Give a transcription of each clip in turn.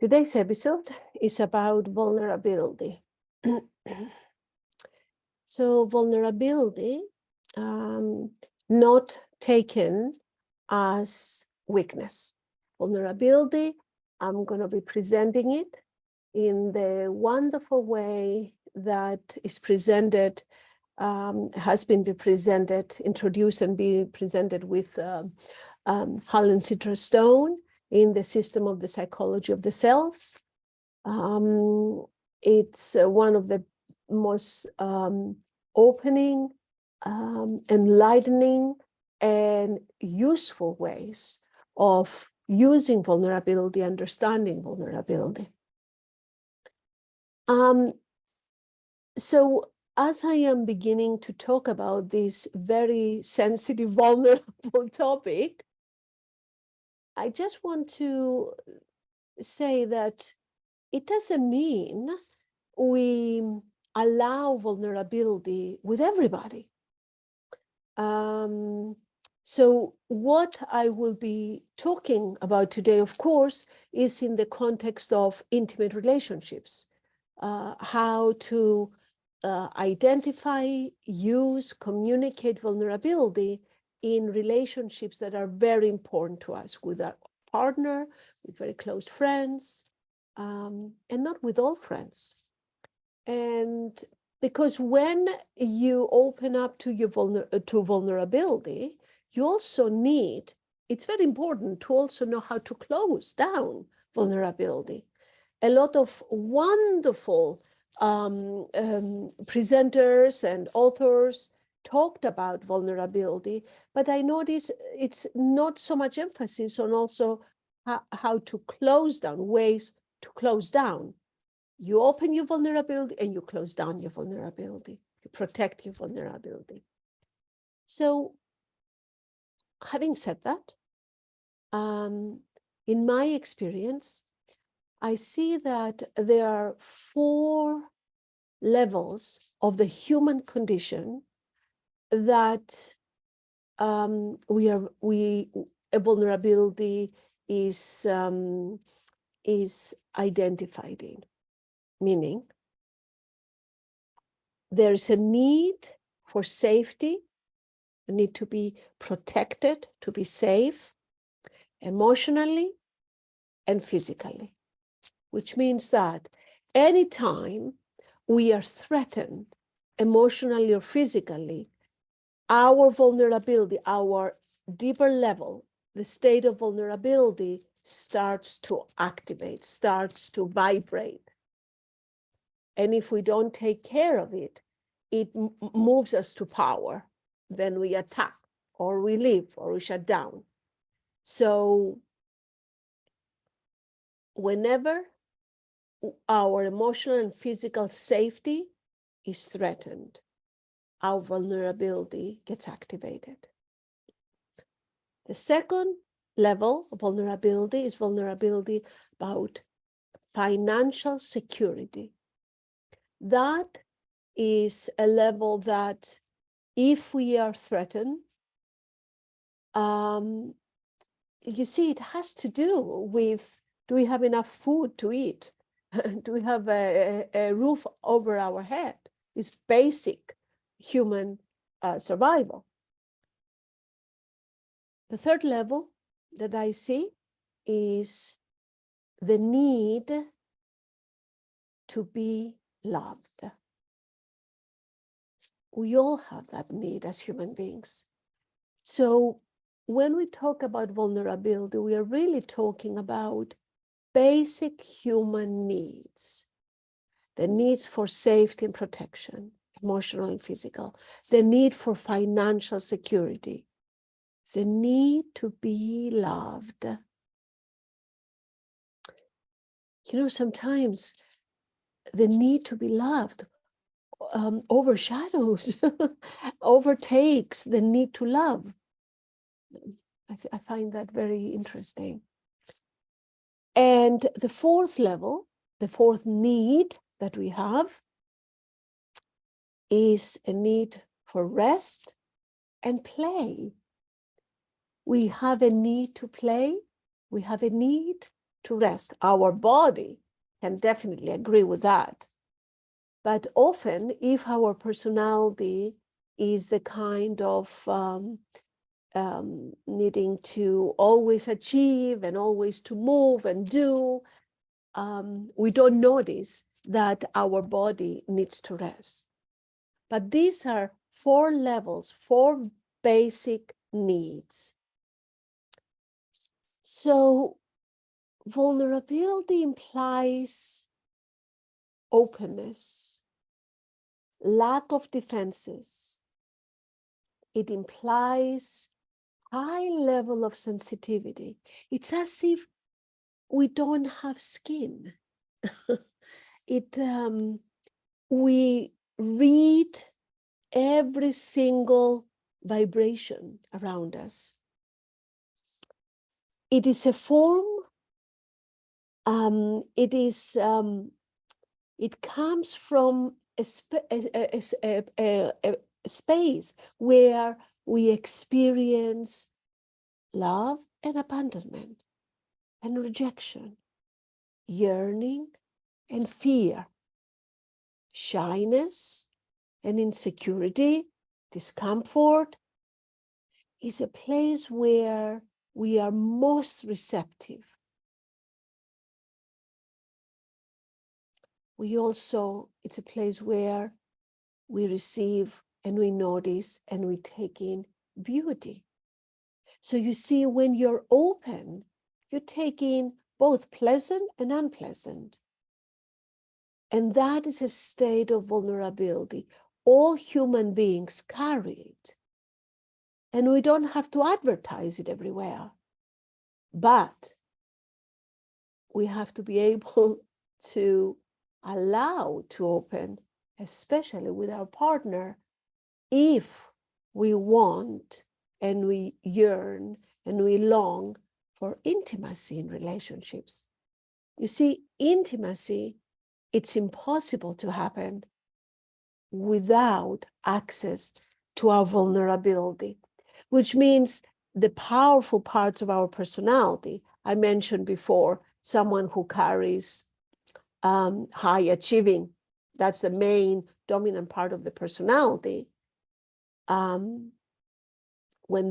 Today's episode is about vulnerability. So vulnerability, not taken as weakness. Vulnerability, I'm going to be presenting it in the wonderful way that is presented, has been presented, introduced and be presented with Helen Citra Stone in the system of the psychology of the cells. It's one of the most opening, enlightening, and useful ways of using vulnerability, understanding vulnerability. So as I am beginning to talk about this very sensitive, vulnerable topic, I just want to say that it doesn't mean we allow vulnerability with everybody. So what I will be talking about today, of course, is in the context of intimate relationships, how to identify, use, communicate vulnerability in relationships that are very important to us, with our partner, with very close friends, and not with all friends. And because when you open up to your vulnerability, you also need, it's very important to also know how to close down vulnerability. A lot of wonderful presenters and authors talked about vulnerability, but I notice it's not so much emphasis on also how to close down, ways to close down. You open your vulnerability and you close down your vulnerability. You protect your vulnerability. So, having said that, in my experience, I see that there are 4 levels of the human condition that a vulnerability is identified in. Meaning, there is a need for safety, a need to be protected, to be safe, emotionally and physically, which means that anytime we are threatened emotionally or physically, our vulnerability, our deeper level, the state of vulnerability starts to activate, starts to vibrate. And if we don't take care of it, it moves us to power. Then we attack, or we leave, or we shut down. So whenever our emotional and physical safety is threatened, our vulnerability gets activated. The second level of vulnerability is vulnerability about financial security. That is a level that if we are threatened, you see, it has to do with, do we have enough food to eat? Do we have a roof over our head? It's basic human survival. The third level that I see is the need to be loved. We all have that need as human beings. So when we talk about vulnerability, we are really talking about basic human needs. The needs for safety and protection, emotional and physical. The need for financial security. The need to be loved. You know, sometimes the need to be loved overshadows, overtakes the need to love. I find that very interesting. And the fourth level, the fourth need that we have is a need for rest and play. We have a need to play. We have a need to rest. Our body can definitely agree with that. But often, if our personality is the kind of needing to always achieve and always to move and do, we don't notice that our body needs to rest. But these are 4 levels, 4 basic needs. So vulnerability implies openness, lack of defenses. It implies high level of sensitivity. It's as if we don't have skin. We read every single vibration around us. It is a form, it comes from a space where we experience love and abandonment and rejection, yearning and fear, shyness and insecurity, discomfort. Is a place where we are most receptive. It's a place where we receive and we notice and we take in beauty. So you see, when you're open, you take in both pleasant and unpleasant. And that is a state of vulnerability. All human beings carry it. And we don't have to advertise it everywhere. But we have to be able to allow to open, especially with our partner, if we want and we yearn and we long for intimacy in relationships. You see, intimacy, it's impossible to happen without access to our vulnerability, which means the powerful parts of our personality. I mentioned before, someone who carries high achieving, that's the main dominant part of the personality. When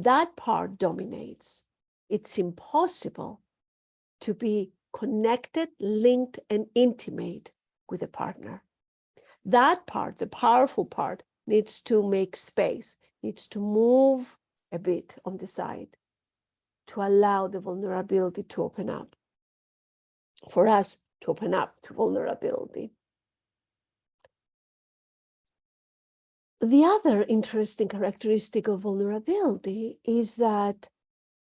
that part dominates, it's impossible to be connected, linked, and intimate with a partner. That part, the powerful part, needs to make space, needs to move a bit on the side to allow the vulnerability to open up, for us to open up to vulnerability. The other interesting characteristic of vulnerability is that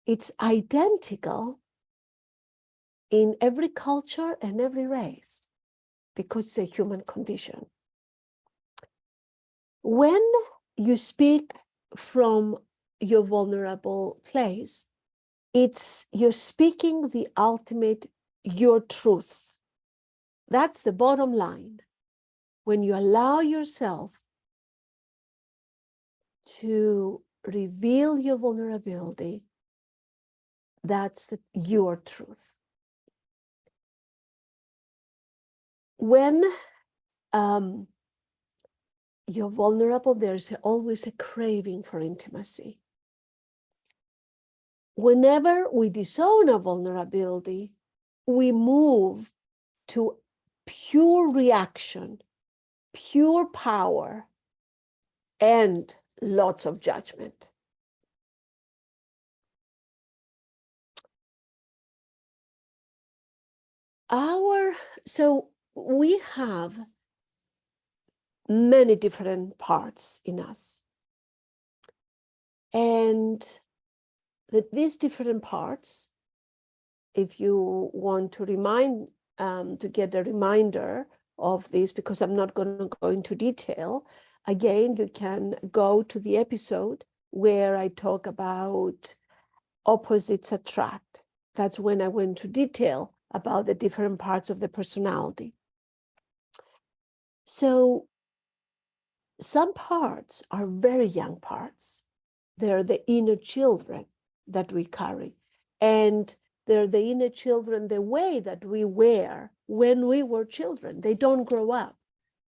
it's identical in every culture and every race, because it's a human condition. When you speak from your vulnerable place, you're speaking the ultimate, your truth. That's the bottom line. When you allow yourself to reveal your vulnerability, that's your truth. When you're vulnerable, there's always a craving for intimacy. Whenever we disown our vulnerability, we move to pure reaction, pure power, and lots of judgment. So we have many different parts in us. And these different parts, if you want to to get a reminder of this, because I'm not going to go into detail, again, you can go to the episode where I talk about opposites attract. That's when I went into detail about the different parts of the personality. So some parts are very young parts. They're the inner children that we carry. And They're the inner children the way that we were when we were children. They don't grow up.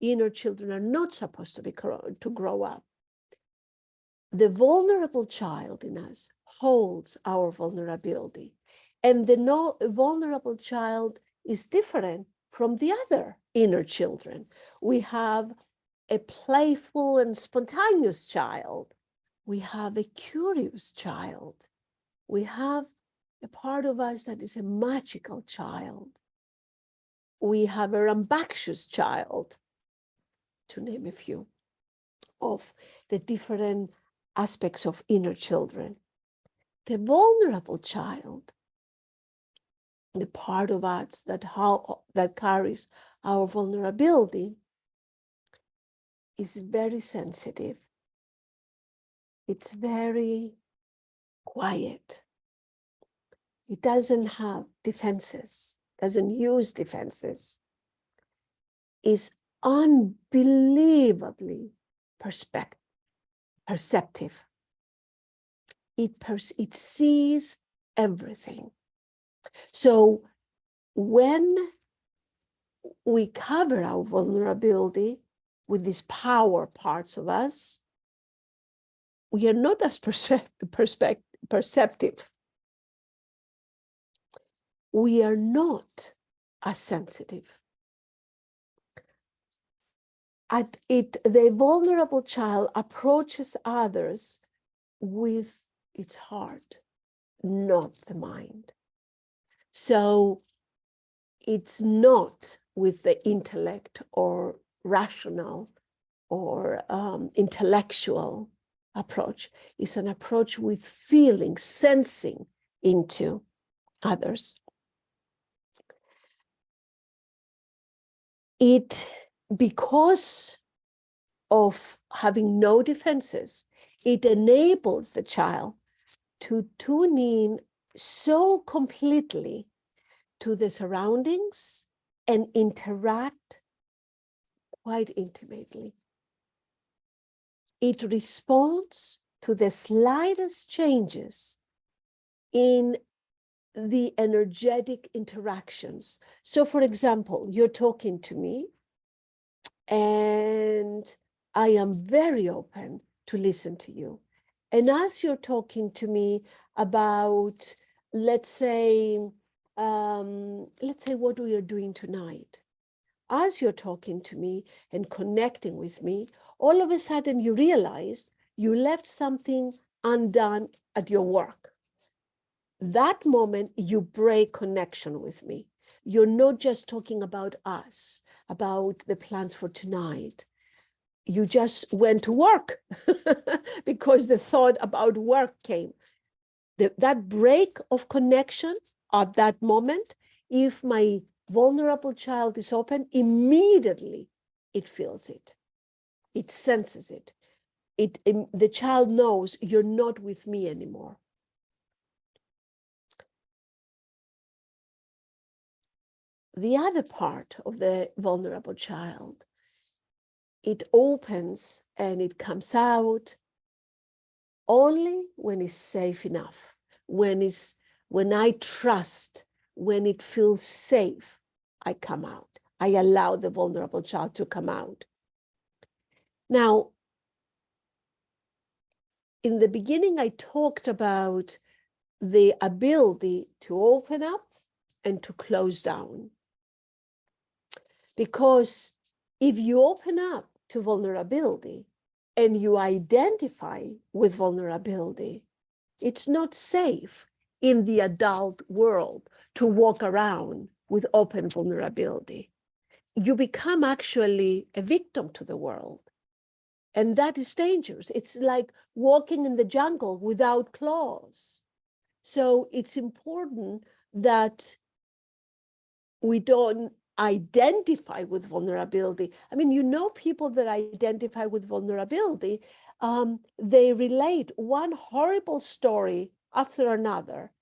Inner children are not supposed to grow up. The vulnerable child in us holds our vulnerability. And the vulnerable child is different from the other inner children. We have a playful and spontaneous child. We have a curious child. We have a part of us that is a magical child. We have a rambunctious child, to name a few of the different aspects of inner children. The vulnerable child, the part of us that carries our vulnerability, is very sensitive. It's very quiet. It doesn't have defenses, doesn't use defenses. Is unbelievably perceptive. It sees everything. So when we cover our vulnerability with these power parts of us, we are not as perceptive. We are not as sensitive. The vulnerable child approaches others with its heart, not the mind. So it's not with the intellect or rational or intellectual approach. It's an approach with feeling, sensing into others. Because of having no defenses, it enables the child to tune in so completely to the surroundings and interact quite intimately. It responds to the slightest changes in the energetic interactions. So, for example, you're talking to me, and I am very open to listen to you. And as you're talking to me about, let's say what we are doing tonight, as you're talking to me and connecting with me, all of a sudden you realize you left something undone at your work. That moment you break connection with me. You're not just talking about us, about the plans for tonight. You just went to work because the thought about work came. That break of connection at that moment, if my vulnerable child is open, immediately it feels it. It senses it. The child knows you're not with me anymore. The other part of the vulnerable child, it opens and it comes out only when it's safe enough, when I trust, when it feels safe, I come out. I allow the vulnerable child to come out. Now, in the beginning, I talked about the ability to open up and to close down. Because if you open up to vulnerability and you identify with vulnerability, it's not safe in the adult world to walk around with open vulnerability. You become actually a victim to the world. And that is dangerous. It's like walking in the jungle without claws. So it's important that we don't identify with vulnerability. I mean, people that identify with vulnerability, they relate one horrible story after another,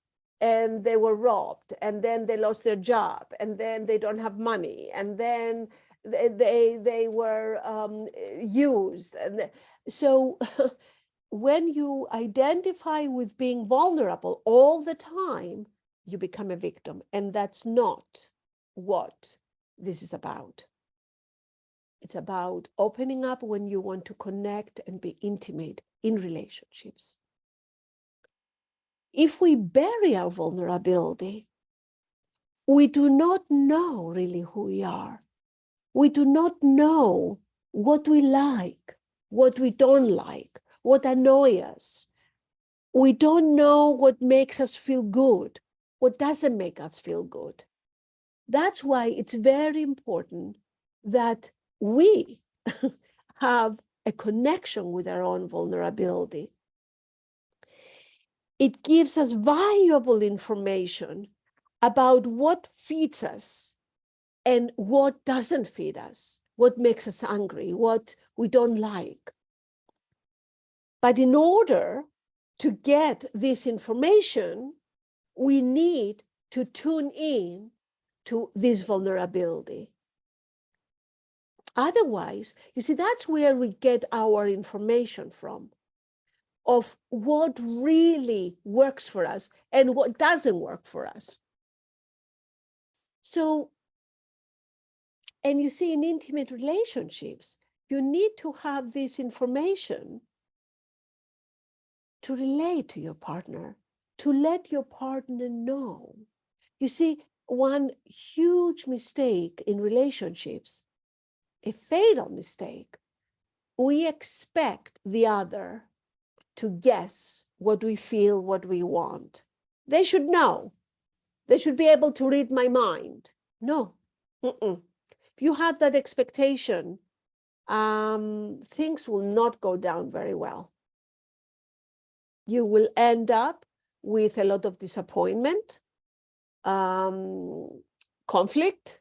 and they were robbed, and then they lost their job, and then they don't have money, and then they were used. And so when you identify with being vulnerable all the time, you become a victim. And that's not what this is about. It's about opening up when you want to connect and be intimate in relationships. If we bury our vulnerability, we do not know really who we are. We do not know what we like, what we don't like, what annoys us. We don't know what makes us feel good, what doesn't make us feel good. That's why it's very important that we have a connection with our own vulnerability. It gives us valuable information about what feeds us and what doesn't feed us, what makes us angry, what we don't like. But in order to get this information, we need to tune in to this vulnerability. Otherwise, you see, that's where we get our information from, of what really works for us and what doesn't work for us. So, and you see, in intimate relationships, you need to have this information to relate to your partner, to let your partner know. You see, one huge mistake in relationships, a fatal mistake, we expect the other to guess what we feel, what we want. They should know. They should be able to read my mind. No. If you have that expectation, things will not go down very well. You will end up with a lot of disappointment, conflict,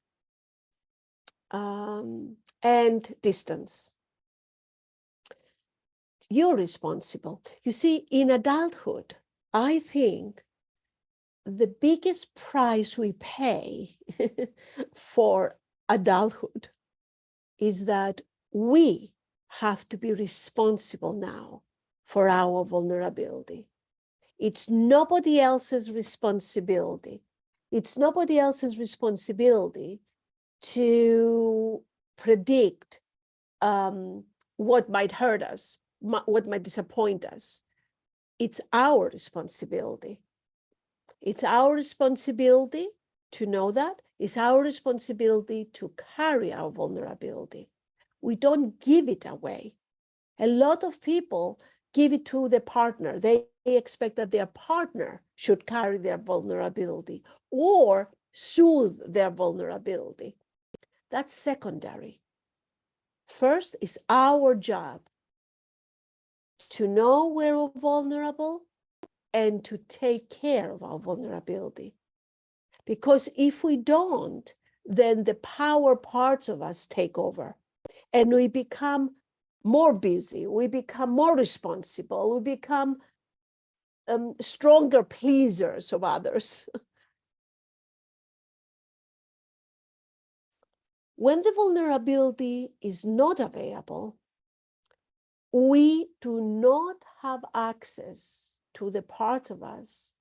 and distance. You're responsible. You see, in adulthood, I think the biggest price we pay for adulthood is that we have to be responsible now for our vulnerability. It's nobody else's responsibility. It's nobody else's responsibility to predict what might hurt us, what might disappoint us. It's our responsibility. It's our responsibility to know that. It's our responsibility to carry our vulnerability. We don't give it away. A lot of people give it to the partner. They expect that their partner should carry their vulnerability or soothe their vulnerability. That's secondary. First is our job to know we're vulnerable and to take care of our vulnerability. Because if we don't, then the power parts of us take over and we become more busy, we become more responsible, we become stronger pleasers of others. When the vulnerability is not available, we do not have access to the parts of us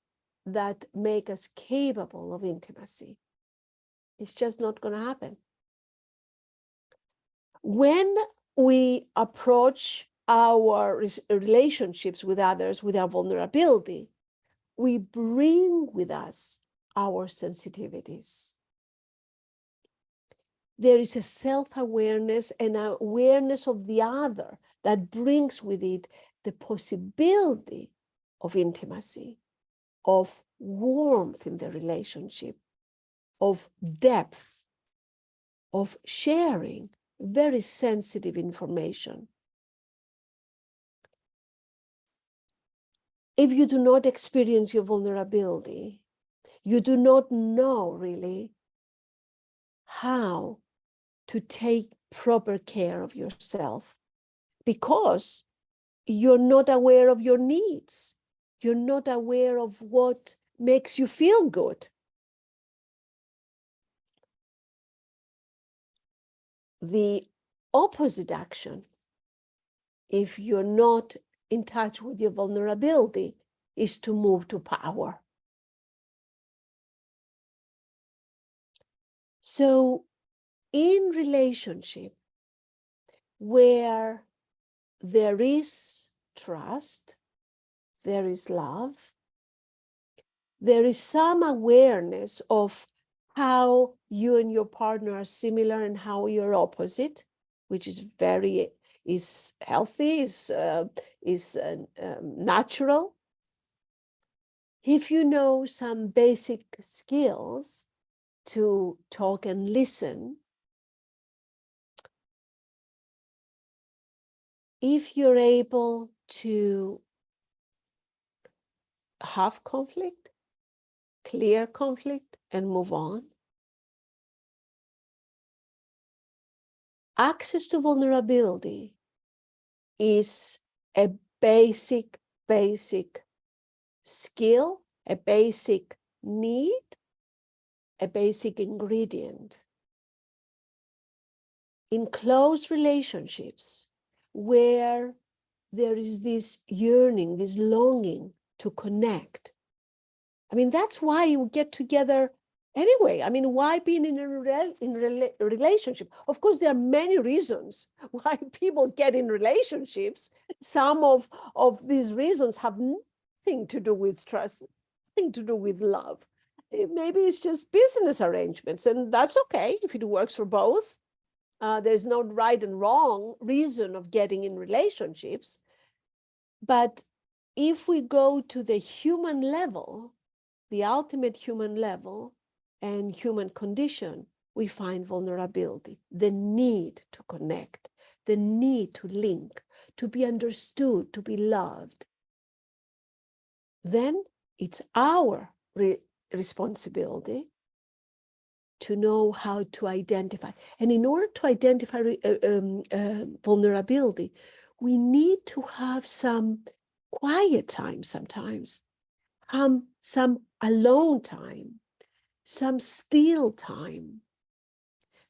that make us capable of intimacy. It's just not going to happen. When we approach our relationships with others with our vulnerability, we bring with us our sensitivities. There is a self-awareness and awareness of the other that brings with it the possibility of intimacy, of warmth in the relationship, of depth, of sharing very sensitive information. If you do not experience your vulnerability, you do not know really how to take proper care of yourself because you're not aware of your needs. You're not aware of what makes you feel good. The opposite action, if you're not in touch with your vulnerability, is to move to power. So in relationship where there is trust, there is love, there is some awareness of how you and your partner are similar and how you're opposite, which is healthy, is natural. If you know some basic skills to talk and listen, if you're able to have conflict, clear conflict, and move on, access to vulnerability is a basic skill, a basic need, a basic ingredient. In close relationships where there is this yearning, this longing to connect. I mean, that's why you get together anyway. I mean, why being in a relationship? Of course, there are many reasons why people get in relationships. Some of these reasons have nothing to do with trust, nothing to do with love. Maybe it's just business arrangements, and that's okay if it works for both. There's no right and wrong reason of getting in relationships. But if we go to the human level, the ultimate human level and human condition, we find vulnerability, the need to connect, the need to link, to be understood, to be loved. Then it's our responsibility to know how to identify. And in order to identify vulnerability, we need to have some quiet time sometimes, some alone time, some still time.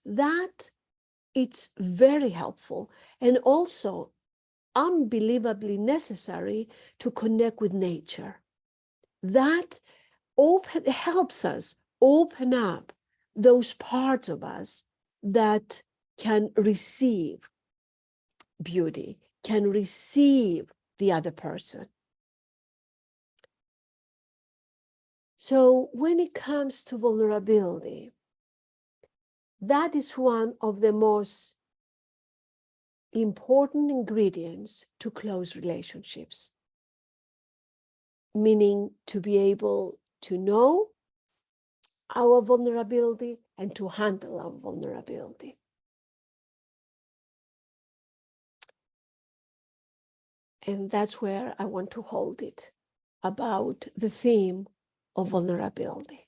That it's very helpful and also unbelievably necessary to connect with nature. That helps us open up those parts of us that can receive beauty, can receive the other person. So when it comes to vulnerability, that is one of the most important ingredients to close relationships, meaning to be able to know our vulnerability and to handle our vulnerability. And that's where I want to hold it, about the theme of vulnerability.